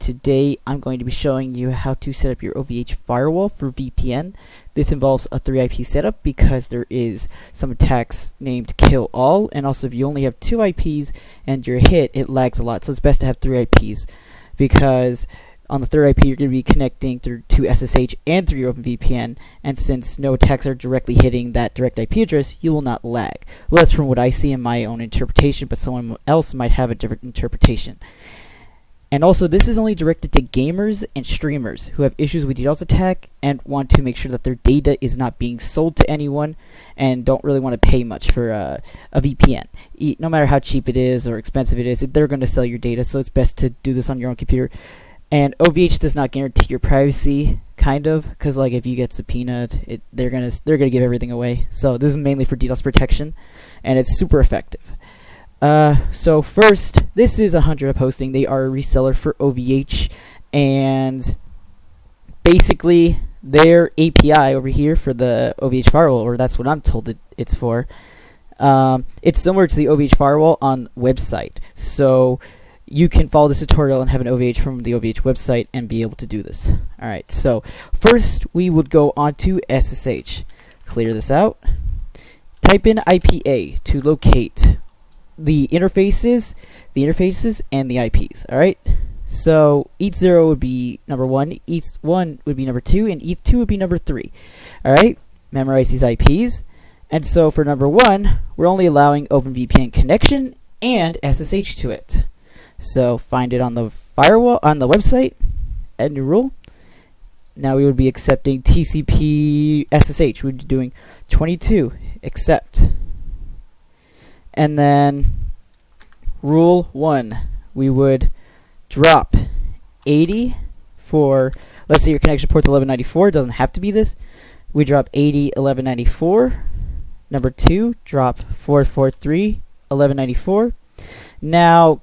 today I'm going to be showing you how to set up your OVH firewall for VPN. This involves a 3 IP setup because there is some attacks named kill all, and also if you only have 2 IPs and you're hit, it lags a lot. So it's best to have 3 IPs because on the 3rd IP you're going to be connecting through to SSH and through your OpenVPN, and since no attacks are directly hitting that direct IP address, you will not lag. Well, that's from what I see in my own interpretation, but someone else might have a different interpretation. And also, this is only directed to gamers and streamers who have issues with DDoS attack and want to make sure that their data is not being sold to anyone and don't really want to pay much for a VPN. No matter how cheap it is or expensive it is, they're going to sell your data, so it's best to do this on your own computer. And OVH does not guarantee your privacy, kind of, because like if you get subpoenaed, they're gonna give everything away. So this is mainly for DDoS protection, and it's super effective. So first, this is 100 hosting. They are a reseller for OVH, and basically their API over here for the OVH firewall, or that's what I'm told it's for. It's similar to the OVH firewall on website, so you can follow this tutorial and have an OVH from the OVH website and be able to do this. Alright, so first we would go on to SSH. Clear this out. Type in IPA to locate the interfaces and the IPs. Alright, so ETH0 would be number 1, ETH1 would be number 2, and ETH2 would be number 3. Alright, memorize these IPs. And so for number 1, we're only allowing OpenVPN connection and SSH to it. So find it on the firewall, on the website, add new rule. Now we would be accepting TCP SSH. We'd be doing 22, accept. And then rule 1, we would drop 80 for, let's say your connection port's 1194, it doesn't have to be this. We drop 80, 1194. Number 2, drop 443, 1194. Now,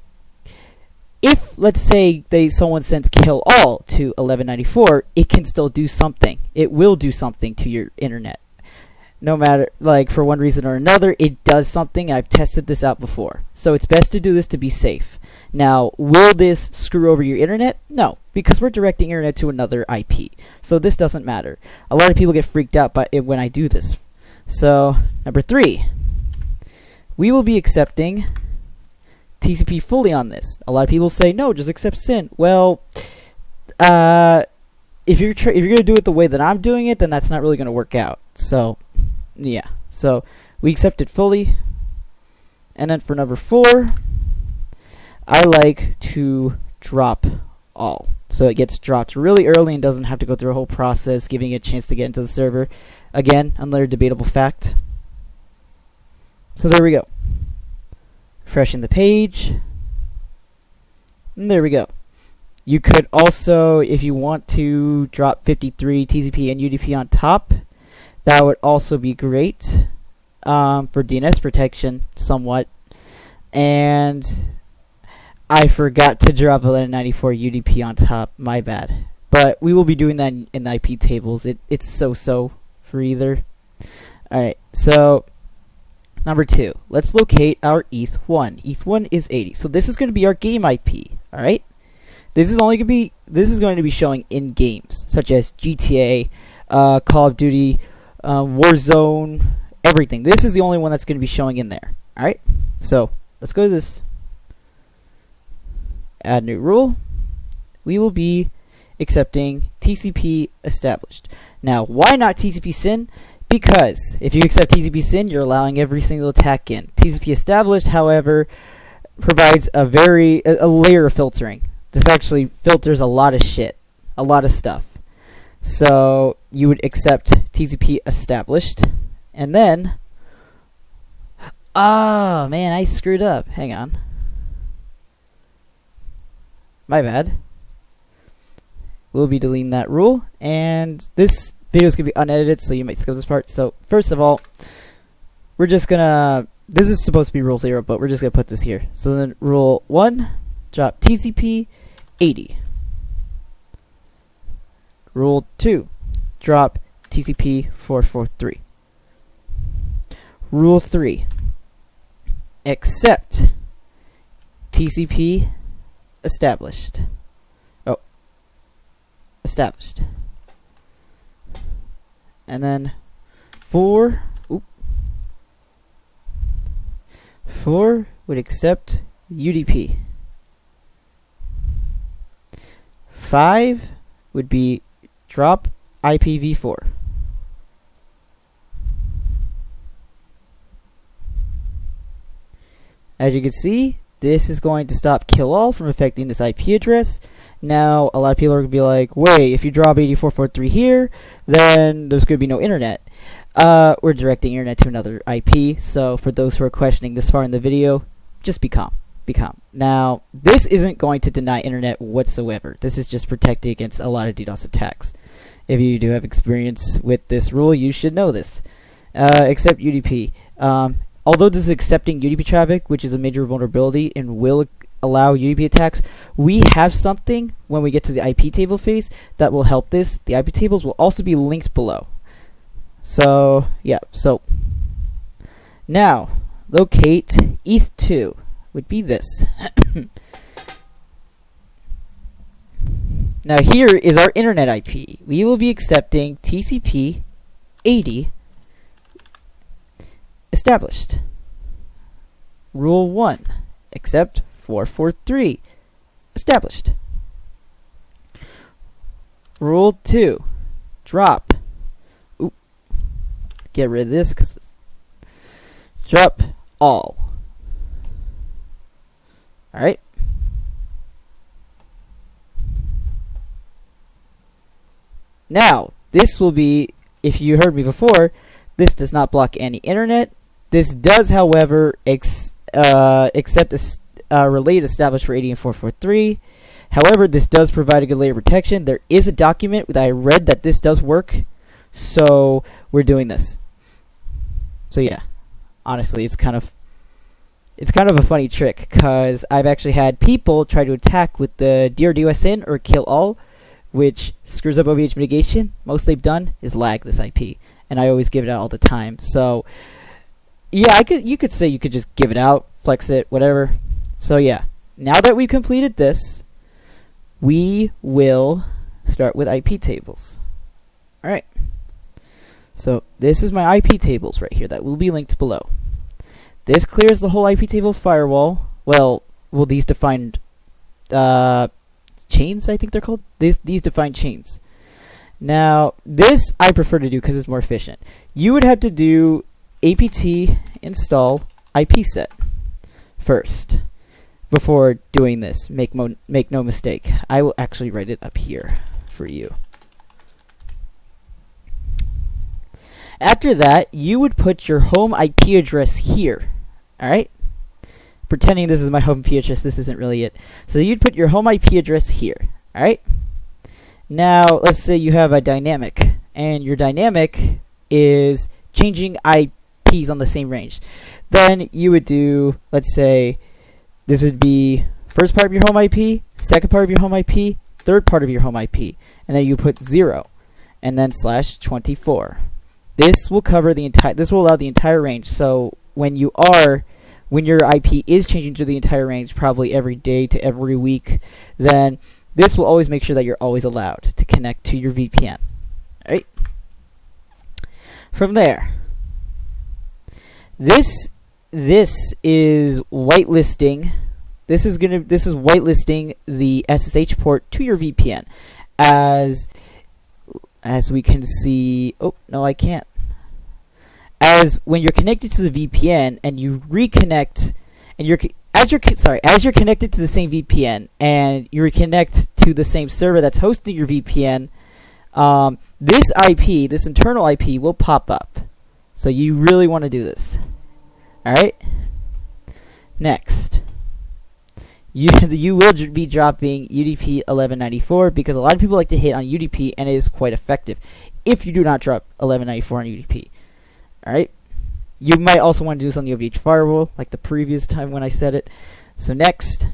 if, let's say, someone sends kill all to 1194, it can still do something. It will do something to your internet. No matter, like, for one reason or another, it does something. I've tested this out before. So it's best to do this to be safe. Now, will this screw over your internet? No, because we're directing internet to another IP. So this doesn't matter. A lot of people get freaked out by it when I do this. So, number 3, we will be accepting TCP fully on this. A lot of people say, no, just accept SYN. Well, if you're going to do it the way that I'm doing it, then that's not really going to work out. So, yeah. So, we accept it fully. And then for number 4, I like to drop all. So it gets dropped really early and doesn't have to go through a whole process, giving it a chance to get into the server. Again, another debatable fact. So there we go. Refreshing the page. And there we go. You could also, if you want to, drop 53 TCP and UDP on top. That would also be great for DNS protection, somewhat. And I forgot to drop 1194 UDP on top. My bad. But we will be doing that in the iptables. It's so for either. Alright, so number 2, let's locate our ETH1. ETH1 is 80. So this is going to be our game IP. Alright? This is going to be showing in games such as GTA, Call of Duty, Warzone, everything. This is the only one that's going to be showing in there. Alright? So let's go to this. Add new rule. We will be accepting TCP established. Now, why not TCP SYN? Because if you accept TCP SYN, you're allowing every single attack in. TCP established, however, provides a layer of filtering. This actually filters a lot of shit, a lot of stuff. So you would accept TCP established, and then, oh man, I screwed up. Hang on. My bad. We'll be deleting that rule, and this video is going to be unedited, so you might skip this part. So, first of all, we're just going to, this is supposed to be rule 0, but we're just going to put this here. So then, rule 1, drop TCP 80. Rule 2, drop TCP 443. Rule 3, accept TCP established. Oh, established. And then 4 would accept UDP. 5 would be drop IPv4. As you can see, this is going to stop kill all from affecting this IP address. Now, a lot of people are going to be like, wait, if you drop 8443 here, then there's going to be no internet. We're directing internet to another IP, so for those who are questioning this far in the video, just be calm. Be calm. Now, this isn't going to deny internet whatsoever. This is just protecting against a lot of DDoS attacks. If you do have experience with this rule, you should know this. Accept UDP. Although this is accepting UDP traffic, which is a major vulnerability and will allow UDP attacks, we have something when we get to the IP table phase that will help this. The IP tables will also be linked below. So, yeah. So, now, locate ETH2 would be this. Now, here is our internet IP. We will be accepting TCP 80 established. Rule 1, accept 443 established. Rule 2, drop. Get rid of this because drop all. Alright. Now, this will be, if you heard me before, this does not block any internet. This does, however, accept a relay established for 80 and 443. However, this does provide a good layer of protection. There is a document that I read that this does work, so we're doing this. So yeah, honestly, it's kind of a funny trick because I've actually had people try to attack with the DRDOS-in or kill all, which screws up OVH mitigation. Most they've done is lag this IP, and I always give it out all the time. So yeah, you could say you could just give it out, flex it, whatever. So yeah, now that we've completed this, we will start with IP tables. All right. So this is my IP tables right here that will be linked below. This clears the whole IP table firewall. Well, these defined chains, I think they're called. These defined chains. Now, this I prefer to do because it's more efficient. You would have to do apt install ipset first before doing this. Make no mistake. I will actually write it up here for you. After that, you would put your home IP address here. Alright? Pretending this is my home IP address, this isn't really it. So you'd put your home IP address here. Alright? Now, let's say you have a dynamic, and your dynamic is changing IPs on the same range. Then you would do, let's say, this would be first part of your home IP, second part of your home IP, third part of your home IP, and then you put 0, and then /24. This will cover the entire. This will allow the entire range. So when your IP is changing to the entire range, probably every day to every week, then this will always make sure that you're always allowed to connect to your VPN. All right. From there, this is whitelisting. This is whitelisting the SSH port to your VPN, as we can see. Oh no, I can't. As when you're connected to the VPN and you reconnect, and as you're connected to the same VPN and you reconnect to the same server that's hosting your VPN, this IP, this internal IP, will pop up. So you really want to do this. All right. Next, you will be dropping UDP 1194 because a lot of people like to hit on UDP, and it is quite effective if you do not drop 1194 on UDP. Alright, you might also want to do this on the OVH firewall, like the previous time when I said it. So next,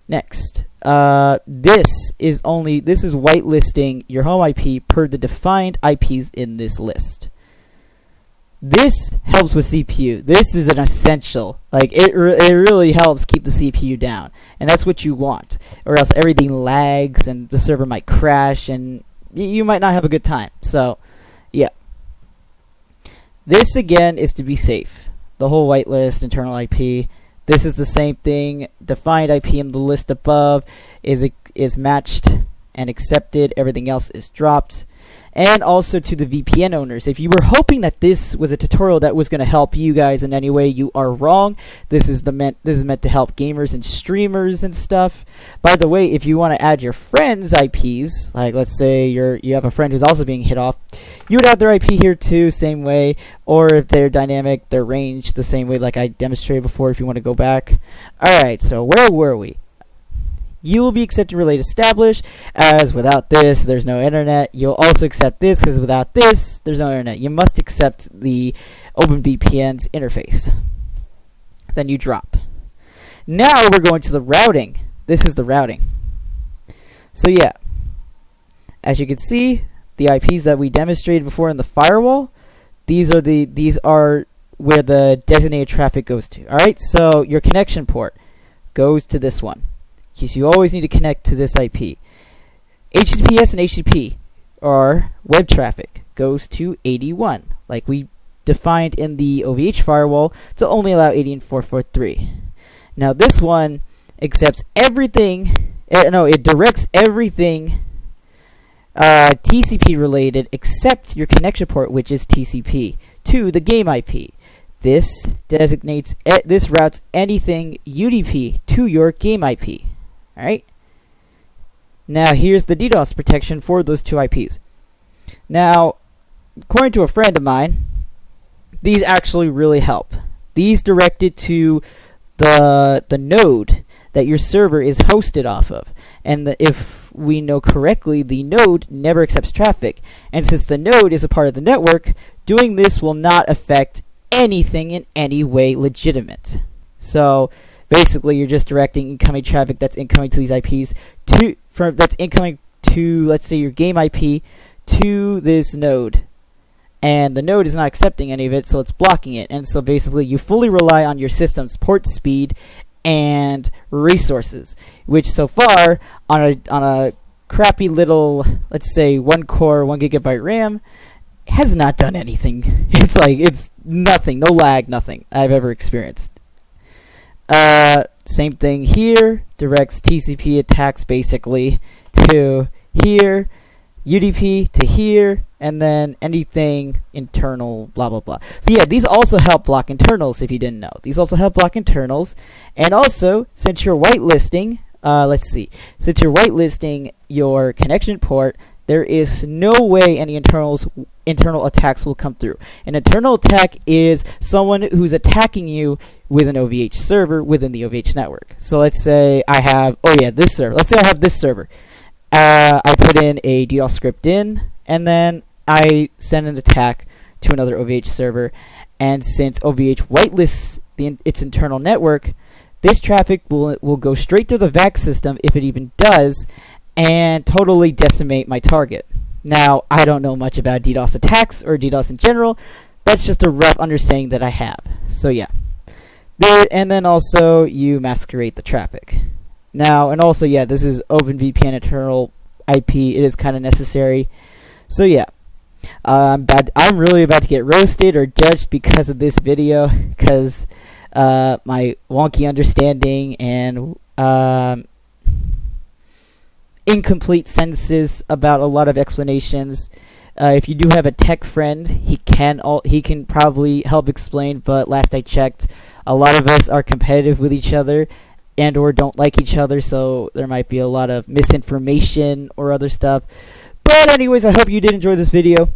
this is whitelisting your home IP per the defined IPs in this list. This helps with CPU. This is an essential. Like, it really helps keep the CPU down. And that's what you want. Or else everything lags and the server might crash and you might not have a good time. So, yeah. This, again, is to be safe. The whole whitelist, internal IP. This is the same thing. Defined IP in the list above is matched and accepted. Everything else is dropped. And also to the VPN owners, if you were hoping that this was a tutorial that was going to help you guys in any way, you are wrong. This is meant to help gamers and streamers and stuff. By the way, if you want to add your friends' IPs, like let's say you have a friend who's also being hit off, you would add their IP here too, same way. Or if they're dynamic, their range the same way, like I demonstrated before. If you want to go back. All right, so where were we? You will be accepting relay established, as without this, there's no internet. You'll also accept this, because without this, there's no internet. You must accept the Openvpn's interface. Then you drop. Now we're going to the routing. This is the routing. So yeah, as you can see, the IPs that we demonstrated before in the firewall, these are where the designated traffic goes to. All right, so your connection port goes to this one. So you always need to connect to this IP. HTTPS and HTTP, or web traffic, goes to 81, like we defined in the OVH firewall, to only allow 80 and 443. Now this one accepts everything, it directs everything TCP related except your connection port, which is TCP, to the game IP. This routes anything UDP to your game IP. Alright? Now, here's the DDoS protection for those two IPs. Now, according to a friend of mine, these actually really help. These direct it to the node that your server is hosted off of. And if we know correctly, the node never accepts traffic. And since the node is a part of the network, doing this will not affect anything in any way legitimate. So, basically, you're just directing incoming traffic that's incoming to these IPs that's incoming to, let's say, your game IP to this node. And the node is not accepting any of it, so it's blocking it. And so basically, you fully rely on your system's port speed and resources, which so far on a crappy little, let's say, 1 core, 1 gigabyte RAM, has not done anything. It's nothing, no lag, nothing I've ever experienced. Same thing here, directs TCP attacks basically to here, UDP to here, and then anything internal, blah blah blah. So yeah, these also help block internals if you didn't know. These also help block internals, and also since you're whitelisting, since you're whitelisting your connection port, there is no way any internal attacks will come through. An internal attack is someone who's attacking you with an OVH server within the OVH network. So let's say I have, this server. Let's say I have this server. I put in a DDoS script in, and then I send an attack to another OVH server. And since OVH whitelists its internal network, this traffic will go straight to the VAC system, if it even does, and totally decimate my target. Now, I don't know much about DDoS attacks or DDoS in general. That's just a rough understanding that I have. So yeah. And then also, you masquerade the traffic. Now, and also, yeah, this is Openvpn internal IP. It is kind of necessary. So yeah. I'm really about to get roasted or judged because of this video. Because my wonky understanding and incomplete sentences about a lot of explanations. If you do have a tech friend, he can probably help explain, but last I checked, a lot of us are competitive with each other and or don't like each other, so there might be a lot of misinformation or other stuff. But anyways, I hope you did enjoy this video.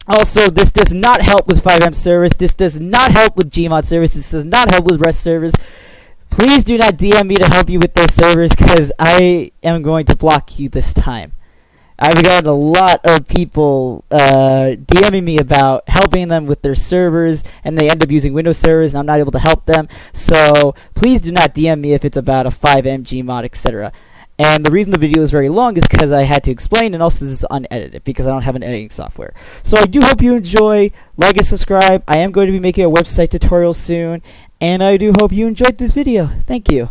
Also, this does not help with FIVEM service, this does not help with GMOD service, this does not help with REST service. Please do not DM me to help you with those servers, because I am going to block you this time. I've got a lot of people DMing me about helping them with their servers, and they end up using Windows servers, and I'm not able to help them. So please do not DM me if it's about a FIVEM, GMOD, etc. And the reason the video is very long is because I had to explain, and also this is unedited because I don't have an editing software. So I do hope you enjoy. Like and subscribe. I am going to be making a website tutorial soon, and I do hope you enjoyed this video. Thank you.